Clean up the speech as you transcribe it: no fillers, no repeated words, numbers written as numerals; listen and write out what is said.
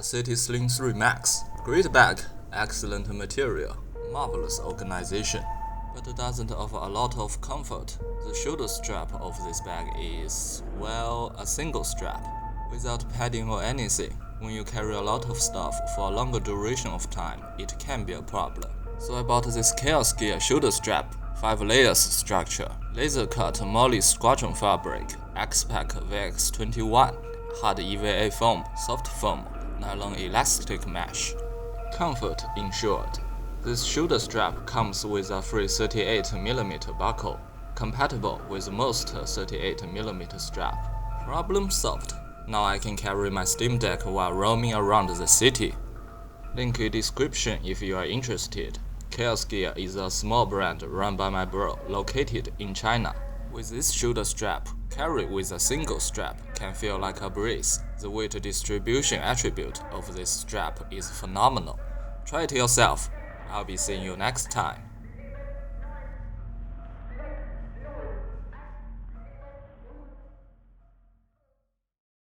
City Sling 3 Max. Great bag, excellent material, marvelous organization, but it doesn't offer a lot of comfort. The shoulder strap of this bag is, well, a single strap, without padding or anything. When you carry a lot of stuff for a longer duration of time, it can be a problem. So I bought this Chaos Gear shoulder strap, 5 layers structure, laser cut moly squadron fabric, X-Pack VX21, hard EVA foam, soft foam, nylon elastic mesh. Comfort ensured. This shoulder strap comes with a free 38mm buckle, compatible with most 38mm strap. Problem solved. Now I can carry my Steam Deck while roaming around the city. Link in description if you are interested. Chaos Gear is a small brand run by my bro located in China. With this shoulder strap, carry with a single strap can feel like a breeze. The weight distribution attribute of this strap is phenomenal. Try it yourself. I'll be seeing you next time.